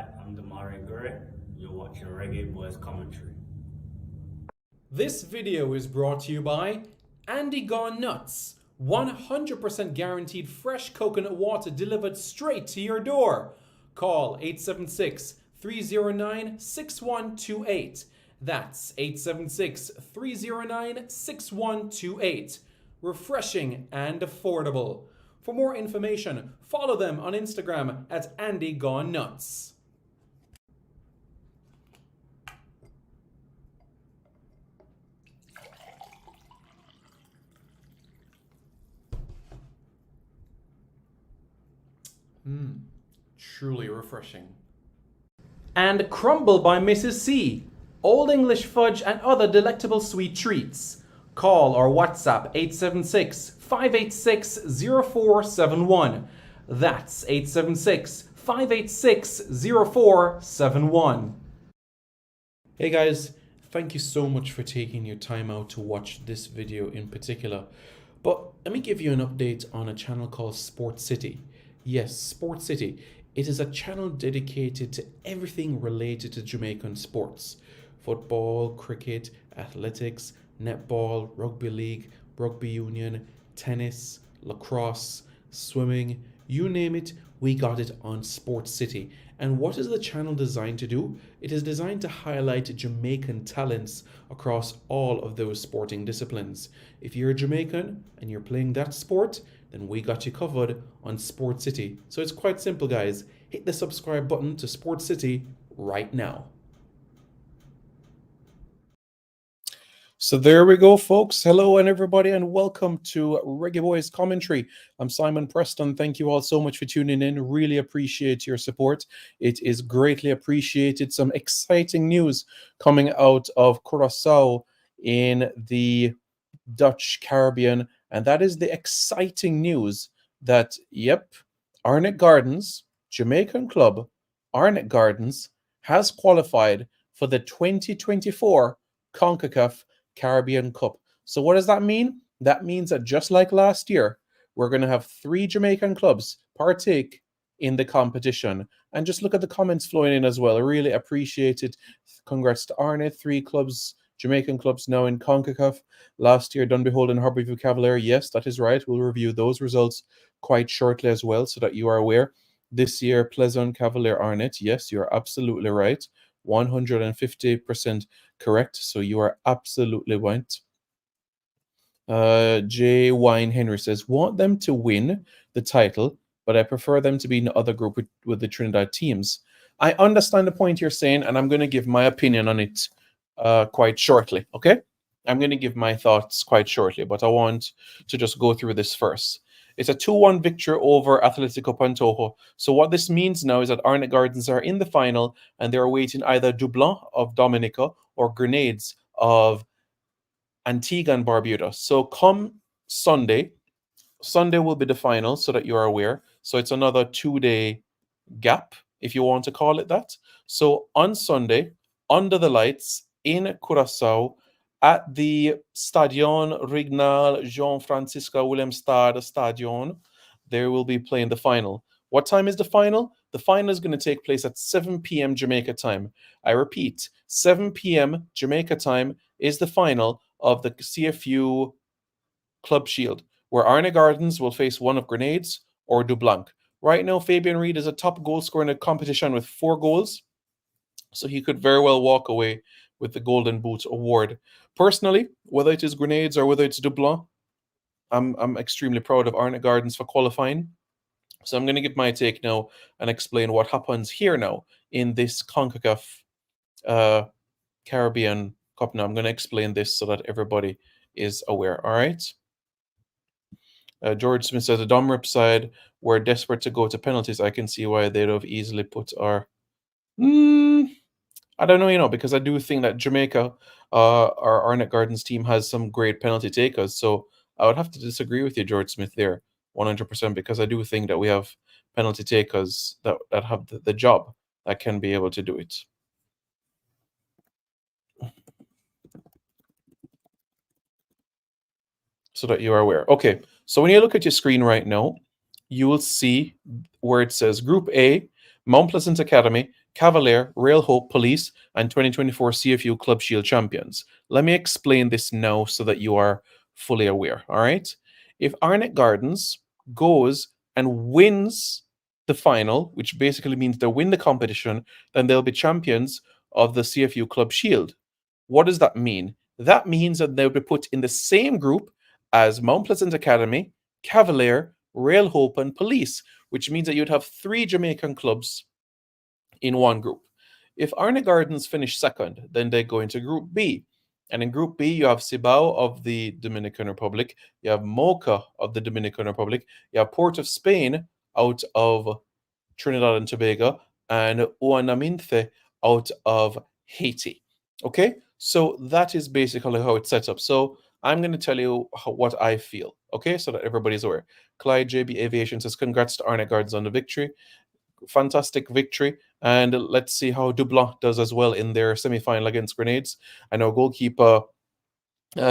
Hi, I'm Damari Gurre. You're watching Reggae Boys Commentary. This video is brought to you by Andy Gone Nuts. 100% guaranteed fresh coconut water delivered straight to your door. Call 876 309 6128. That's 876 309 6128. Refreshing and affordable. For more information, follow them on Instagram at Andy Gone Nuts. Truly refreshing. And Crumble by Mrs. C. Old English fudge and other delectable sweet treats. Call or WhatsApp 876 586 0471. That's 876 586 0471. Hey guys, thank you so much for taking your time out to watch this video in particular. But let me give you an update on a channel called Sports City. Yes, Sports City. It is a channel dedicated to everything related to Jamaican sports. Football, cricket, athletics, netball, rugby league, rugby union, tennis, lacrosse, swimming, you name it, we got it on Sports City. And what is the channel designed to do? It is designed to highlight Jamaican talents across all of those sporting disciplines. If you're a Jamaican and you're playing that sport, then we got you covered on Sports City. So it's quite simple, guys. Hit the subscribe button to Sports City right now. So there we go, folks. Hello and everybody, and welcome to Reggae Boys Commentary. I'm Simon Preston. Thank you all so much for tuning in. Really appreciate your support. It is greatly appreciated. Some exciting news coming out of Curaçao in the Dutch Caribbean, and that is the exciting news that, yep, Arnett Gardens, Jamaican club, Arnett Gardens, has qualified for the 2024 CONCACAF Caribbean Cup. So what does that mean? That means that just like last year, we're going to have 3 Jamaican clubs partake in the competition. And just look at the comments flowing in as well. I really appreciate it. Congrats to Arnett, 3 clubs, Jamaican clubs now in CONCACAF. Last year, Dunbehold and Harbourview Cavalier. Yes, that is right. We'll review those results quite shortly as well so that you are aware. This year, Pleasant, Cavalier, Arnett. Yes, you're absolutely right. 150% correct. So you are absolutely right. J. Wine Henry says, want them to win the title, but I prefer them to be in the other group with the Trinidad teams. I understand the point you're saying, and I'm going to give my opinion on it quite shortly, okay? I'm going to give my thoughts quite shortly, but I want to just go through this first. It's a 2-1 victory over Atletico Pantojo. So what this means now is that Arnett Gardens are in the final, and they're awaiting either Dublin of Dominica or Grenades of Antigua and Barbuda. So come Sunday will be the final, so that you are aware. So it's another 2-day gap, if you want to call it that. So on Sunday, under the lights in Curaçao, at the Stadion Regnal Jean Francisco Willem Stade Stadion, they will be playing the final. What time is the final? The final is going to take place at 7 p.m. Jamaica time. I repeat, 7 p.m. Jamaica time is the final of the CFU Club Shield, where Arnett Gardens will face one of Grenades or Dublanc. Right now, Fabian Reid is a top goal scorer in the competition with 4 goals, so he could very well walk away with the Golden Boot award. Personally, whether it is Grenades or whether it's Dublin, I'm extremely proud of Arnett Gardens for qualifying. So I'm going to give my take now and explain what happens here now in this CONCACAF Caribbean Cup. Now I'm going to explain this so that everybody is aware. All right. George Smith says the Domrep side were desperate to go to penalties. I can see why they'd have easily put our. I don't know, because I do think that Jamaica, our Arnett Gardens team, has some great penalty takers. So I would have to disagree with you, George Smith, there 100%, because I do think that we have penalty takers that have the job that can be able to do it. So that you are aware. Okay, so when you look at your screen right now, you will see where it says Group A, Mount Pleasant Academy, Cavalier, Real Hope, Police, and 2024 CFU Club Shield champions. Let me explain this now so that you are fully aware. All right. If Arnett Gardens goes and wins the final, which basically means they win the competition, then they'll be champions of the CFU Club Shield. What does that mean? That means that they'll be put in the same group as Mount Pleasant Academy, Cavalier, Real Hope, and Police, which means that you'd have 3 Jamaican clubs in one group. If Arnett Gardens finish second, then they go into Group B. And in Group B, you have Cibao of the Dominican Republic, you have Mocha of the Dominican Republic, you have Port of Spain out of Trinidad and Tobago, and Ouanaminthe out of Haiti. Okay, so that is basically how it's set up. So I'm going to tell you what I feel, okay, so that everybody's aware. Clyde JB Aviation says, congrats to Arnett Gardens on the victory. Fantastic victory. And let's see how Dublin does as well in their semi-final against Grenades. I know goalkeeper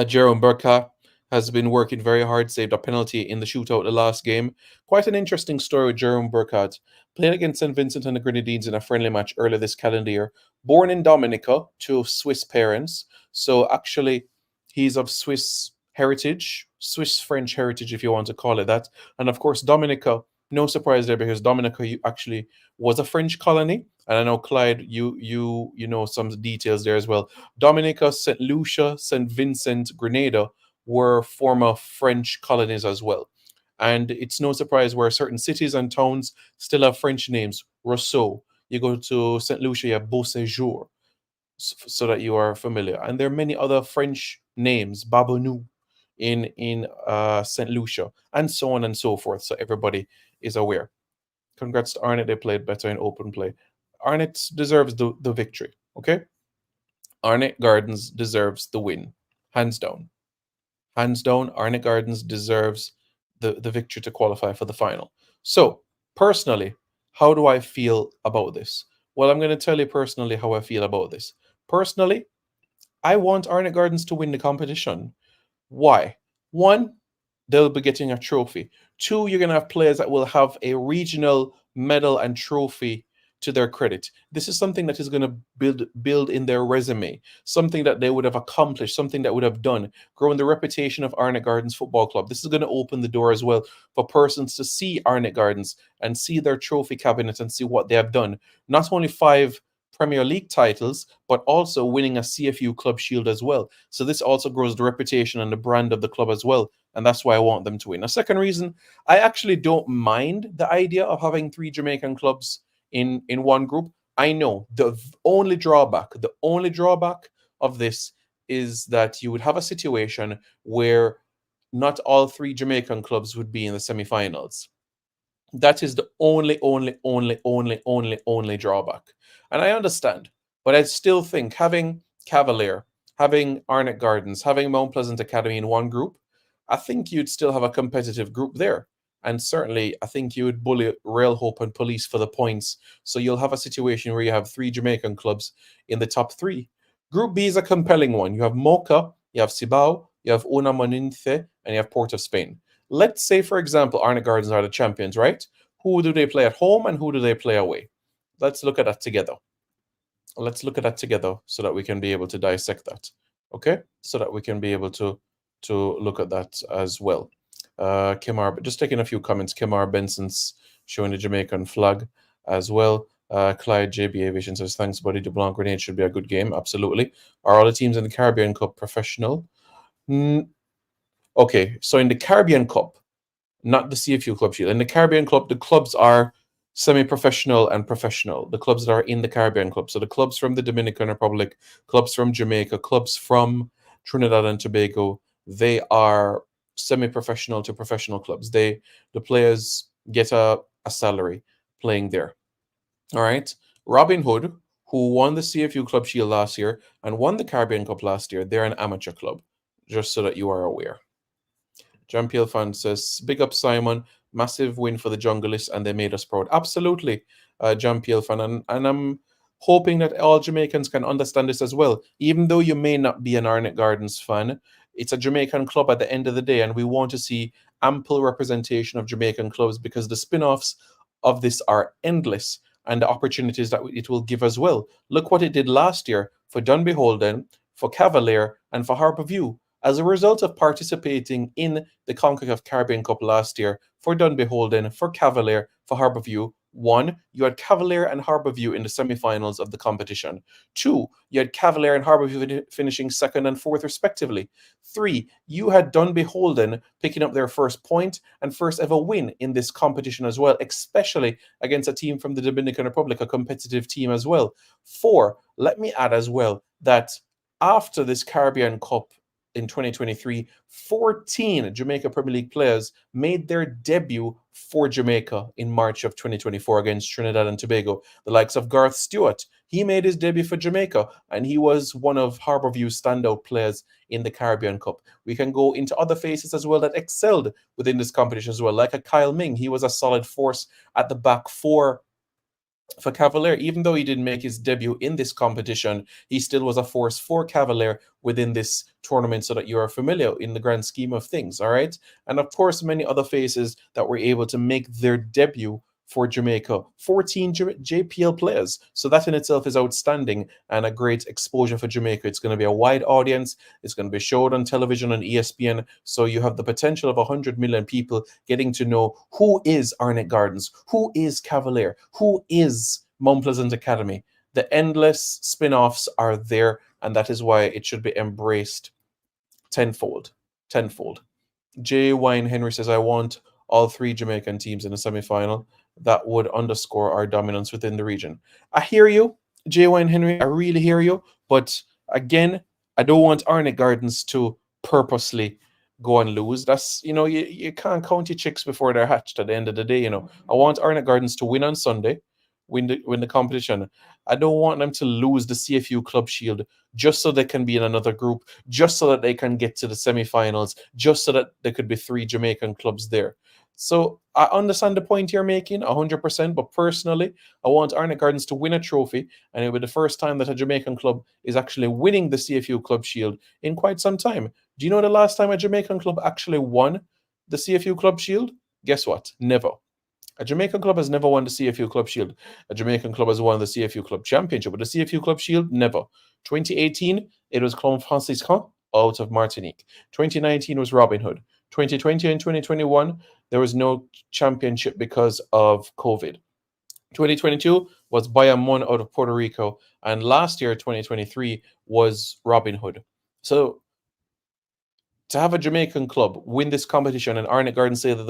Jerome Burka has been working very hard, saved a penalty in the shootout the last game. Quite an interesting story with Jerome Burkhardt. Played against St. Vincent and the Grenadines in a friendly match earlier this calendar year. Born in Dominica to Swiss parents. So actually, he's of Swiss heritage, Swiss-French heritage, if you want to call it that. And of course, Dominica, no surprise there because Dominica actually was a French colony. And I know, Clyde, you know some details there as well. Dominica, St. Lucia, St. Vincent, Grenada were former French colonies as well. And it's no surprise where certain cities and towns still have French names. Rousseau. You go to St. Lucia, you have Beau Séjour, so that you are familiar. And there are many other French names, Babonou in St. Lucia, and so on and so forth. So everybody is aware. Congrats to Arnett. They played better in open play. Arnett deserves the victory, okay? Arnett Gardens deserves the win. Hands down. Hands down, Arnett Gardens deserves the victory to qualify for the final. So, personally, how do I feel about this? Well, I'm going to tell you personally how I feel about this. Personally, I want Arnett Gardens to win the competition. Why? One, they'll be getting a trophy. Two, you're going to have players that will have a regional medal and trophy to their credit. This is something that is going to build in their resume, something that they would have accomplished, something that would have done, growing the reputation of Arnett Gardens Football Club. This is going to open the door as well for persons to see Arnett Gardens and see their trophy cabinet and see what they have done. Not only 5 Premier League titles, but also winning a CFU Club Shield as well. So this also grows the reputation and the brand of the club as well. And that's why I want them to win. A second reason, I actually don't mind the idea of having 3 Jamaican clubs in one group. I know the only drawback of this is that you would have a situation where not all 3 Jamaican clubs would be in the semifinals. That is the only drawback. And I understand, but I still think having Cavalier, having Arnett Gardens, having Mount Pleasant Academy in one group, I think you'd still have a competitive group there. And certainly, I think you would bully Real Hope and Police for the points. So you'll have a situation where you have 3 Jamaican clubs in the top 3. Group B is a compelling one. You have Mocha, you have Cibao, you have Ouanaminthe, and you have Port of Spain. Let's say, for example, Arnett Gardens are the champions, right? Who do they play at home and who do they play away? Let's look at that together. Let's look at that together so that we can be able to dissect that. Okay? So that we can be able to look at that as well. Kemar, just taking a few comments. Kemar Benson's showing the Jamaican flag as well. Clyde JB Aviation says, thanks, buddy. DuBlanc Grenade should be a good game. Absolutely. Are all the teams in the Caribbean Cup professional? Okay, so in the Caribbean Cup, not the CFU Club Shield. In the Caribbean Club, the clubs are semi-professional and professional. The clubs that are in the Caribbean Club. So the clubs from the Dominican Republic, clubs from Jamaica, clubs from Trinidad and Tobago, they are semi-professional to professional clubs. The players get a salary playing there. All right. Robin Hood, who won the CFU Club Shield last year and won the Caribbean Cup last year, they're an amateur club, just so that you are aware. John Peel fan says, big up Simon, massive win for the Junglists and they made us proud. Absolutely, John Peel fan. And I'm hoping that all Jamaicans can understand this as well. Even though you may not be an Arnett Gardens fan, it's a Jamaican club at the end of the day, and we want to see ample representation of Jamaican clubs because the spin-offs of this are endless. and the opportunities that it will give as well. Look what it did last year for Dunbeholden, for Cavalier, and for Harborview. As a result of participating in the CONCACAF Caribbean Cup last year for Dunbeholden, for Cavalier, for Harborview, one, you had Cavalier and Harborview in the semi-finals of the competition. Two, you had Cavalier and Harborview finishing second and fourth respectively. Three, you had Dunbeholden picking up their first point and first ever win in this competition as well, especially against a team from the Dominican Republic, a competitive team as well. Four, let me add as well that after this Caribbean Cup in 2023, 14 Jamaica Premier League players made their debut for Jamaica in March of 2024 against Trinidad and Tobago. The likes of Garth Stewart, he made his debut for Jamaica, and he was one of Harborview's standout players in the Caribbean Cup. We can go into other faces as well that excelled within this competition as well, like a Kyle Ming. He was a solid force at the back for Cavalier. Even though he didn't make his debut in this competition, he still was a force for Cavalier within this tournament, so that you are familiar in the grand scheme of things, all right? And of course, many other faces that were able to make their debut for Jamaica. 14 JPL players. So that in itself is outstanding and a great exposure for Jamaica. It's going to be a wide audience. It's going to be showed on television on ESPN. So you have the potential of 100 million people getting to know who is Arnett Gardens, who is Cavalier, who is Mount Pleasant Academy. The endless spin-offs are there, and that is why it should be embraced tenfold. Tenfold. J. Wine Henry says, I want all three Jamaican teams in the semi-final. That would underscore our dominance within the region. I hear you, J. Wine Henry. I really hear you. But again, I don't want Arnett Gardens to purposely go and lose. That's, you can't count your chicks before they're hatched at the end of the day. I want Arnett Gardens to win on Sunday, win the competition. I don't want them to lose the CFU Club Shield just so they can be in another group, just so that they can get to the semi-finals, just so that there could be three Jamaican clubs there. So I understand the point you're making 100%, but personally, I want Arnett Gardens to win a trophy, and it'll be the first time that a Jamaican club is actually winning the CFU Club Shield in quite some time. Do you know the last time a Jamaican club actually won the CFU Club Shield? Guess what? Never. A Jamaican club has never won the CFU Club Shield. A Jamaican club has won the CFU Club Championship, but the CFU Club Shield, never. 2018, it was Clone Franciscan out of Martinique. 2019 was Robin Hood. 2020 and 2021, there was no championship because of COVID. 2022 was Bayamon out of Puerto Rico, and last year, 2023, was Robin Hood. So to have a Jamaican club win this competition and Arnett Gardens say that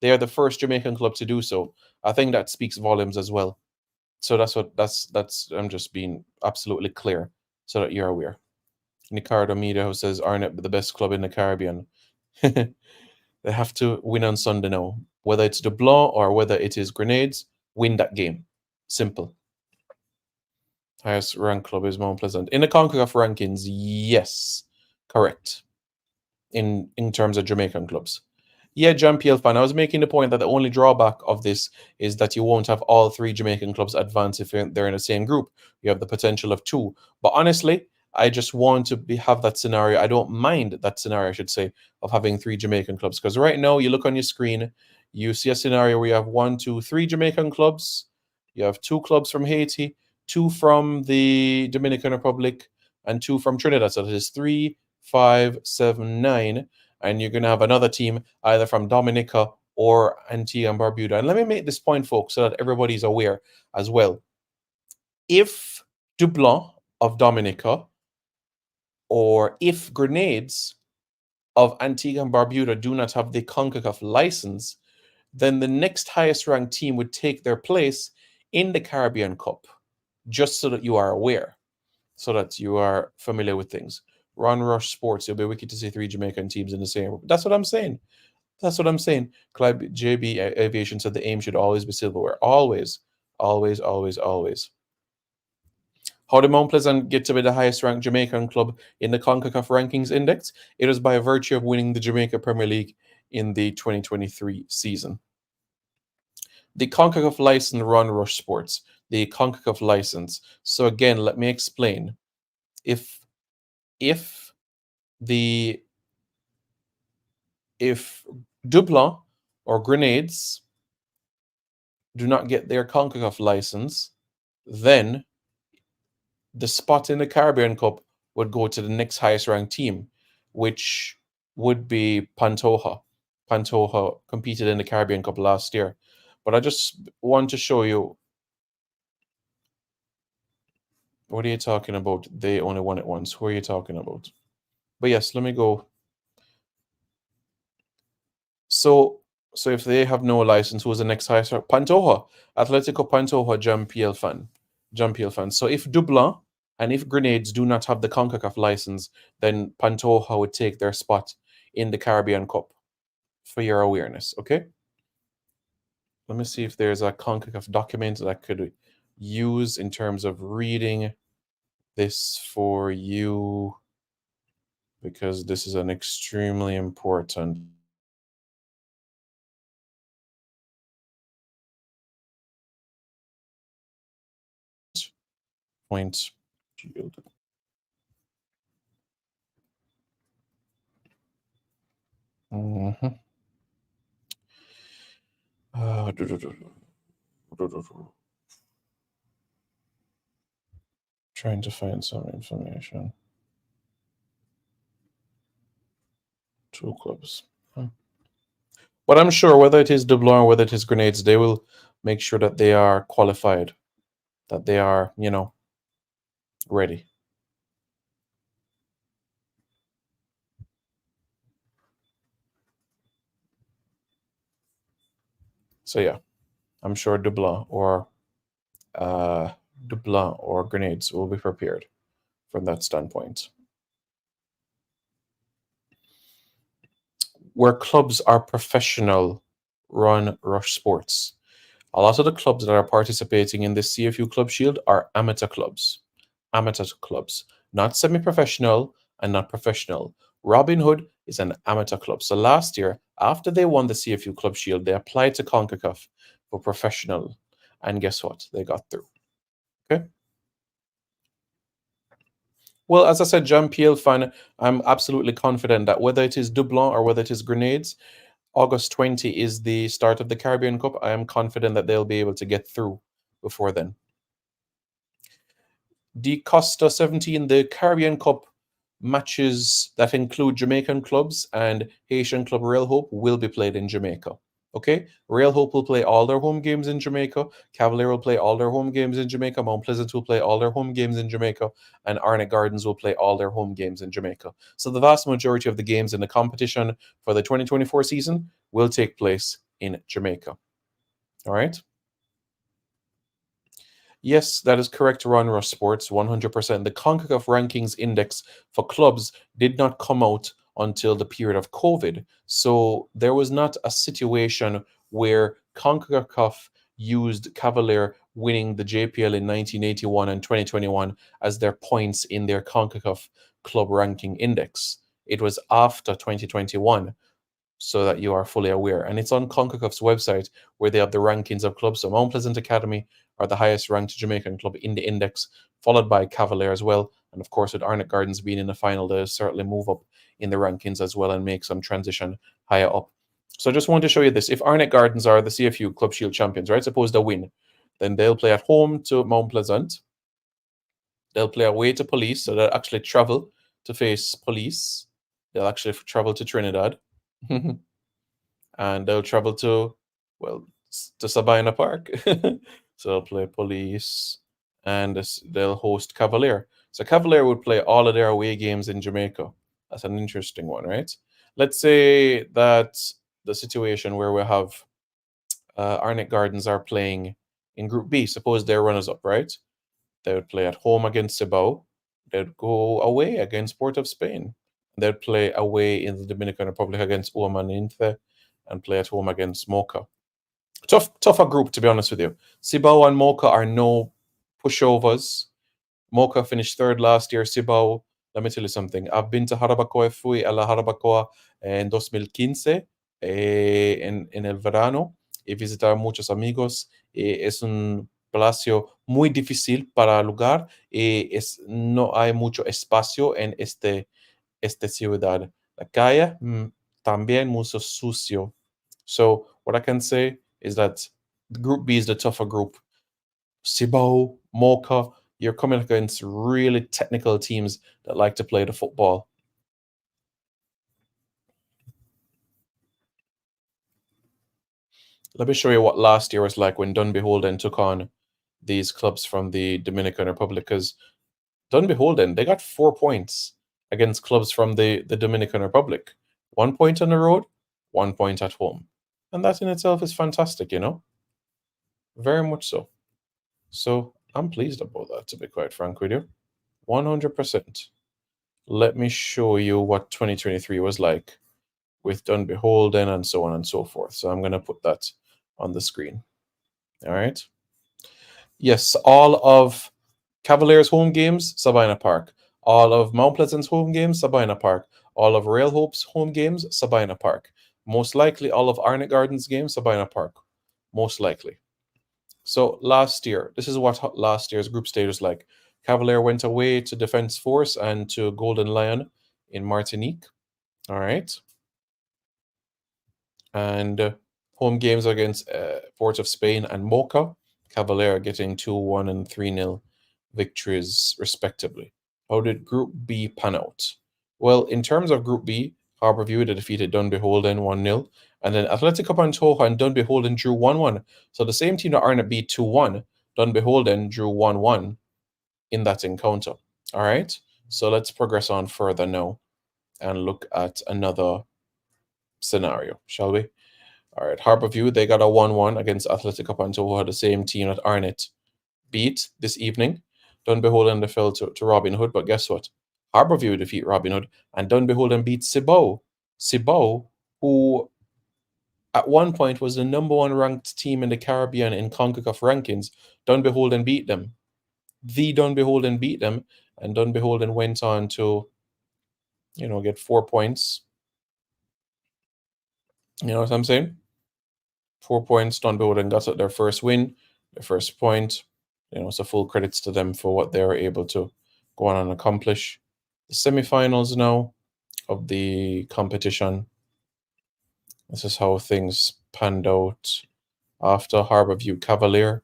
they are the first Jamaican club to do so, I think that speaks volumes as well. So that's I'm just being absolutely clear so that you're aware. Ricardo Media, who says Arnett the best club in the Caribbean. They have to win on Sunday now. Whether it's Dublin or whether it is Grenades, win that game. Simple. Highest ranked club is Mount Pleasant. In the CONCACAF rankings, yes. Correct. In terms of Jamaican clubs. Yeah, John Peel fan. I was making the point that the only drawback of this is that you won't have all three Jamaican clubs advance if they're in the same group. You have the potential of two. But honestly, I just want to have that scenario. I don't mind that scenario, I should say, of having three Jamaican clubs. Because right now, you look on your screen, you see a scenario where you have 1, 2, 3 Jamaican clubs. You have 2 clubs from Haiti, 2 from the Dominican Republic, and 2 from Trinidad. So that is 3, 5, 7, 9. And you're going to have another team either from Dominica or Antigua and Barbuda. And let me make this point, folks, so that everybody's aware as well. If Dublin of Dominica or if Grenades of Antigua and Barbuda do not have the CONCACAF license, then the next highest ranked team would take their place in the Caribbean Cup, just so that you are aware, so that you are familiar with things. Ron Rush Sports, it'll be wicked to see 3 Jamaican teams in the same group. That's what I'm saying. That's what I'm saying. Clive JB Aviation said the aim should always be silverware. Always, always, always, always. How did Mount Pleasant get to be the highest ranked Jamaican club in the CONCACAF Rankings Index? It was by virtue of winning the Jamaica Premier League in the 2023 season. The CONCACAF license, Ron Rush Sports. The CONCACAF license. So again, let me explain. If Dublin or Grenades do not get their CONCACAF license, then the spot in the Caribbean Cup would go to the next highest ranked team, which would be Pantoja. Pantoja competed in the Caribbean Cup last year. But I just want to show you, what are you talking about? They only won it once. Who are you talking about? But yes, let me go. So if they have no license, who's the next highest? Pantoja, Atletico Pantoja, Jam fan. So if Dublin and if Grenades do not have the CONCACAF license, then Pantoja would take their spot in the Caribbean Cup, for your awareness, okay? Let me see if there's a CONCACAF document that I could use in terms of reading this for you, because this is an extremely important point. Mhm. Uh, Trying to find some information. Two clubs. But I'm sure whether it is Dublin or whether it is Grenades, they will make sure that they are qualified, that they are, ready. So yeah, I'm sure uh, Dublin or Grenades will be prepared from that standpoint. Where clubs are professional run rush sports. A lot of the clubs that are participating in the CFU Club Shield are amateur clubs. Amateur clubs, not semi professional and not professional. Robin Hood is an amateur club. So last year, after they won the CFU Club Shield, they applied to CONCACAF for professional. And guess what? They got through. Okay. Well, as I said, Jean Pierre fan, I'm absolutely confident that whether it is Dublin or whether it is Grenades, August 20 is the start of the Caribbean Cup. I am confident that they'll be able to get through before then. The Costa 17, the Caribbean Cup matches that include Jamaican clubs and Haitian club Real Hope will be played in Jamaica. Okay, Real Hope will play all their home games in Jamaica. Cavalier will play all their home games in Jamaica. Mount Pleasant will play all their home games in Jamaica, and Arnett Gardens will play all their home games in Jamaica. So the vast majority of the games in the competition for the 2024 season will take place in Jamaica. All right. Yes, that is correct, Ron Rush Sports, 100%. The CONCACAF Rankings Index for clubs did not come out until the period of COVID. So there was not a situation where CONCACAF used Cavalier winning the JPL in 1981 and 2021 as their points in their CONCACAF Club Ranking Index. It was after 2021, so that you are fully aware. And it's on CONCACAF's website where they have the rankings of clubs. So Mount Pleasant Academy are the highest ranked Jamaican club in the index, followed by Cavalier as well. And of course, with Arnett Gardens being in the final, they'll certainly move up in the rankings as well and make some transition higher up. So I just wanted to show you this. If Arnett Gardens are the CFU Club Shield champions, right? Suppose they win, then they'll play at home to Mount Pleasant. They'll play away to Police, so they'll actually travel to face Police. They'll actually travel to Trinidad. And they'll travel to, well, to Sabina Park. So they'll play Police, and they'll host Cavalier. So Cavalier would play all of their away games in Jamaica. That's an interesting one, right? Let's say that the situation where we have Arnett Gardens are playing in Group B. Suppose they're runners up, right? They would play at home against Cibao. They'd go away against Port of Spain. They'd play away in the Dominican Republic against Uamaninthe and play at home against Mocha. Tougher group, to be honest with you. Cibao and Mocha are no pushovers. Mocha finished third last year. Cibao, let me tell you something. I've been to Jarabacoa, fui a la Jarabacoa en 2015, en el verano. He visitar muchos amigos. Es un palacio muy difícil para lugar. No hay mucho espacio en esta ciudad. La calle también muy sucio. So what I can say is that Group B is the tougher group. Cibao, Mocha, you're coming against really technical teams that like to play the football. Let me show you what last year was like when Dunbeholden took on these clubs from the Dominican Republic. Because Dunbeholden, they got 4 points against clubs from the Dominican Republic. 1 point on the road, 1 point at home. And that in itself is fantastic, you know? Very much so. So I'm pleased about that, to be quite frank with you. 100%. Let me show you what 2023 was like with Dunbeholden and so on and so forth. So I'm going to put that on the screen. All right. Yes, all of Cavaliers' home games, Sabina Park. All of Mount Pleasant's home games, Sabina Park. All of Rail Hope's home games, Sabina Park. Most likely all of Arnett Gardens games, Sabina Park. Most likely. So last year, this is what last year's group stage was like. Cavalier went away to Defense Force and to Golden Lion in Martinique. All right. And home games against Port of Spain and Mocha. Cavalier getting 2-1 and 3-0 victories, respectively. How did Group B pan out? Well, in terms of Group B, Harborview they defeated Dunbeholden 1-0. And then Atletico Pantoja and Dunbeholden drew 1-1. So the same team that Arnett beat 2-1, Dunbeholden drew 1-1 in that encounter. All right. So let's progress on further now and look at another scenario, shall we? All right. Harborview, they got a 1-1 against Atletico Pantoja, the same team that Arnett beat this evening. Dunbeholden they fell to Robin Hood, but guess what? Harborview defeat Robin Hood, and Dunbeholden beat Cibao. Cibao, who at one point was the number one ranked team in the Caribbean in CONCACAF rankings. Dunbeholden beat them. The Dunbeholden beat them, and Dunbeholden went on to, get 4 points. You know what I'm saying? 4 points. Dunbeholden got their first win, their first point. So full credits to them for what they were able to go on and accomplish. The semifinals now of the competition. This is how things panned out after Harborview Cavalier.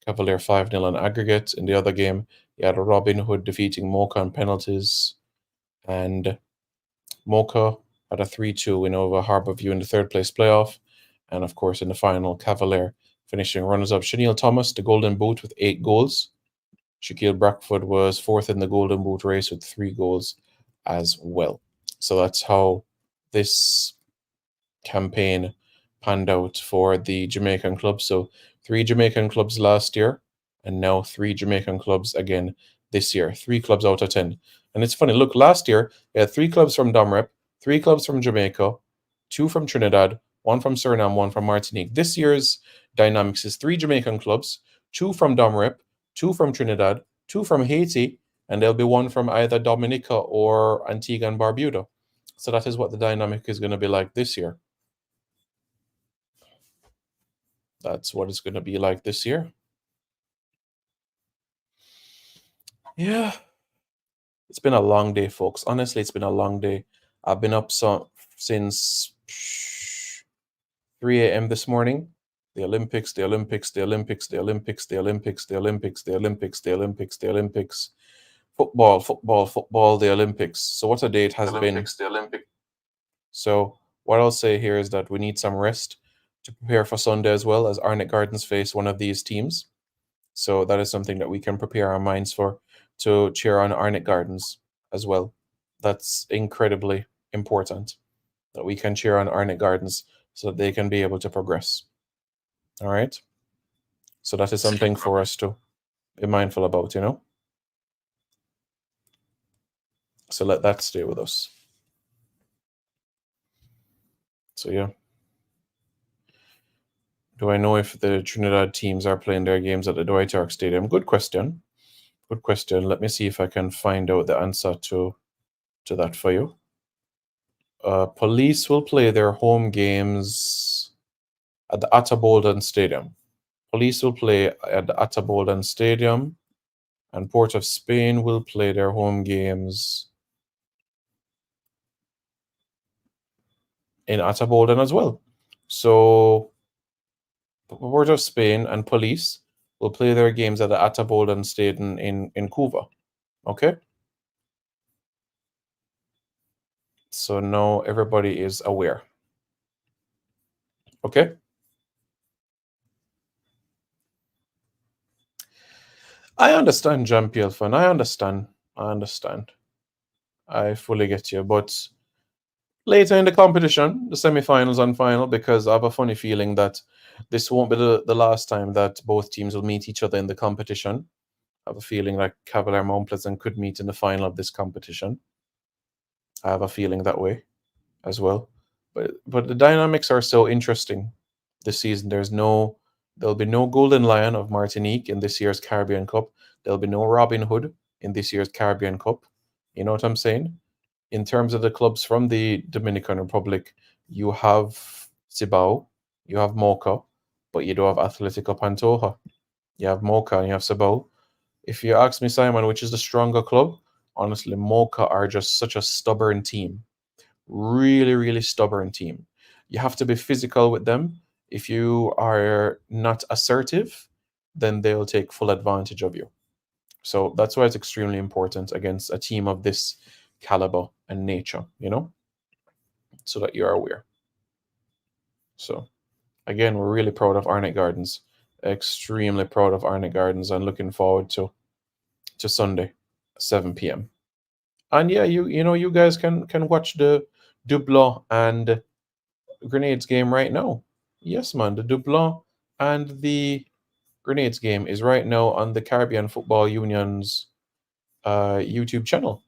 Cavalier 5-0 on aggregate. In the other game, you had Robin Hood defeating Mocha on penalties. And Mocha had a 3-2 win over Harborview in the third place playoff. And of course, in the final, Cavalier finishing runners-up. Shaniel Thomas, the Golden Boot, with 8 goals. Shaquille Brackford was fourth in the Golden Boot race with 3 goals as well. So that's how this campaign panned out for the Jamaican clubs. So 3 Jamaican clubs last year, and now 3 Jamaican clubs again this year. 3 clubs out of 10. And it's funny, look, last year we had 3 clubs from Domrep, 3 clubs from Jamaica, 2 from Trinidad, 1 from Suriname, 1 from Martinique. This year's dynamics is 3 Jamaican clubs, 2 from Domrep, 2 from Trinidad, 2 from Haiti, and there'll be 1 from either Dominica or Antigua and Barbuda. So that is what the dynamic is going to be like this year. That's what it's going to be like this year. Yeah. It's been a long day, folks. Honestly, it's been a long day. I've been up since 3 a.m. this morning. The Olympics, the Olympics, the Olympics, the Olympics, the Olympics, the Olympics, the Olympics, the Olympics, the Olympics. Football, football, football, the Olympics. So what a day it has been. The Olympics. So what I'll say here is that we need some rest to prepare for Sunday as well, as Arnett Gardens face one of these teams. So that is something that we can prepare our minds for, to cheer on Arnett Gardens as well. That's incredibly important, that we can cheer on Arnett Gardens so that they can be able to progress. All right? So that is something for us to be mindful about, So let that stay with us. So yeah. Do I know if the Trinidad teams are playing their games at the Dwight York Stadium? Good question. Good question. Let me see if I can find out the answer to that for you. Police will play their home games at the Attabolden Stadium. Police will play at the Attabolden Stadium, and Port of Spain will play their home games in Attabolden as well. So Port of Spain and Police will play their games at the Atabolden Stadium in Cuba. Okay? So now everybody is aware. Okay? I understand, Jean-Pierre fan. I understand. I fully get you. But later in the competition, the semi-finals and final, because I have a funny feeling that this won't be the last time that both teams will meet each other in the competition. I have a feeling like Cavalier Mount Pleasant could meet in the final of this competition. I have a feeling that way as well. But the dynamics are so interesting this season. There'll be no Golden Lion of Martinique in this year's Caribbean Cup. There'll be no Robin Hood in this year's Caribbean Cup. You know what I'm saying? In terms of the clubs from the Dominican Republic, you have Cibao, you have Mocha, but you do have Atletico Pantoja. You have Mocha and you have Cibao. If you ask me, Simon, which is the stronger club, honestly, Mocha are just such a stubborn team. Really, really stubborn team. You have to be physical with them. If you are not assertive, then they'll take full advantage of you. So that's why it's extremely important against a team of this caliber and nature, so that you're aware. So again, we're really proud of Arnett Gardens. Extremely proud of Arnett Gardens and looking forward to Sunday, 7 p.m. And yeah, you guys can watch the Dublin and Grenades game right now. Yes, man, the Dublin and the Grenades game is right now on the Caribbean Football Union's YouTube channel.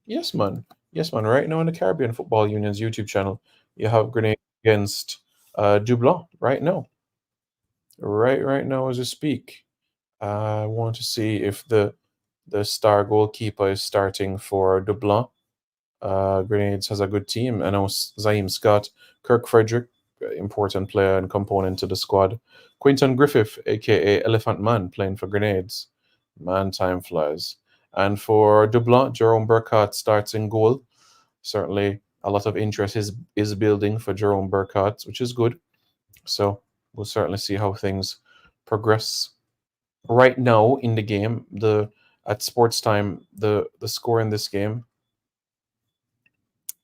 Yes, man. Right now on the Caribbean Football Union's YouTube channel, you have Grenades against Dublin right now. Right now as we speak. I want to see if the star goalkeeper is starting for Dublin. Grenades has a good team. I know Zaim Scott, Kirk Frederick, important player and component to the squad. Quinton Griffith, aka Elephant Man, playing for Grenades. Man, time flies. And for Dublin, Jerome Burkhardt starts in goal. Certainly, a lot of interest is building for Jerome Burkhardt, which is good. So we'll certainly see how things progress. Right now in the game, at sports time, the score in this game,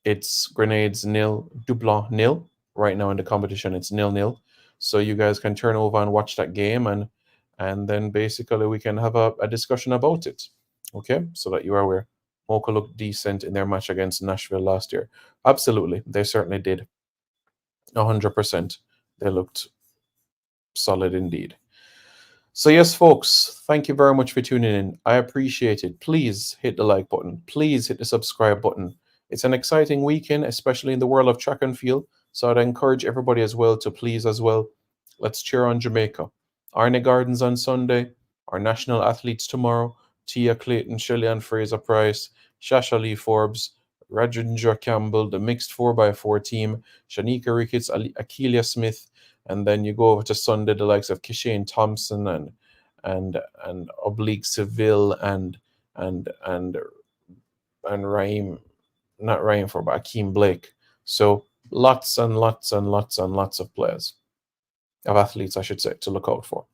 it's Grenades 0, Dublin 0. Right now in the competition, it's 0-0. So you guys can turn over and watch that game, and then basically we can have a discussion about it. Okay, so that you are aware. Mocha looked decent in their match against Nashville last year. Absolutely, they certainly did. 100%. They looked solid indeed. So yes, folks, thank you very much for tuning in. I appreciate it. Please hit the like button. Please hit the subscribe button. It's an exciting weekend, especially in the world of track and field. So I'd encourage everybody as well to please as well. Let's cheer on Jamaica. Arnett Gardens on Sunday. Our national athletes tomorrow. Tia Clayton, Shelley-Ann Fraser-Price, Shasha Lee Forbes, Rajendra Campbell, the mixed 4x4 team, Shanika Ricketts, Akeelia Smith, and then you go over to Sunday, the likes of Kishane Thompson and Oblique Seville and Raheem, not Raheem for, but Akeem Blake. So lots and lots and lots and lots of players, of athletes, I should say, to look out for.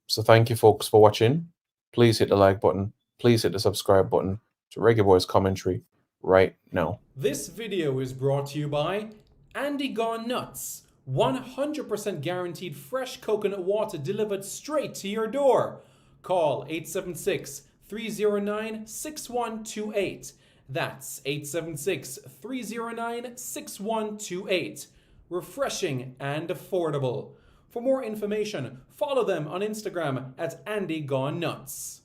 So thank you, folks, for watching. Please hit the like button. Please hit the subscribe button to Reggae Boys Commentary right now. This video is brought to you by Andy Gone Nuts. 100% guaranteed fresh coconut water delivered straight to your door. Call 876-309-6128. That's 876-309-6128. Refreshing and affordable. For more information, follow them on Instagram at Andy Gone Nuts.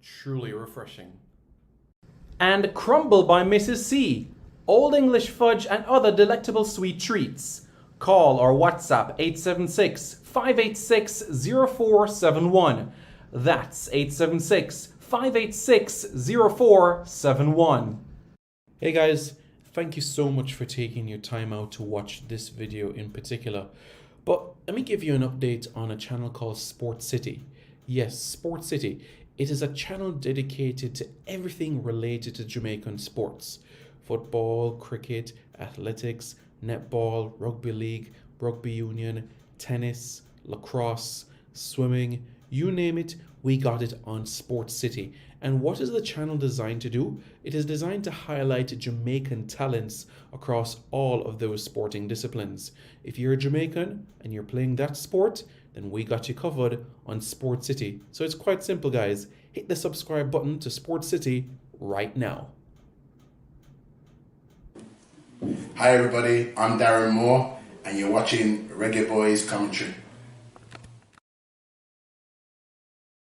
Truly refreshing. And Crumble by Mrs. C. Old English fudge and other delectable sweet treats. Call or WhatsApp 876-586-0471. That's 876-586-0471. Hey guys, thank you so much for taking your time out to watch this video in particular. But let me give you an update on a channel called Sport City. Yes, Sport City. It is a channel dedicated to everything related to Jamaican sports: football, cricket, athletics, netball, rugby league, rugby union, tennis, lacrosse, swimming, you name it, we got it on Sport City. And what is the channel designed to do? It is designed to highlight Jamaican talents across all of those sporting disciplines. If you're a Jamaican and you're playing that sport, then we got you covered on Sport City. So it's quite simple, guys. Hit the subscribe button to Sport City right now. Hi everybody, I'm Darren Moore and you're watching Reggae Boys Commentary.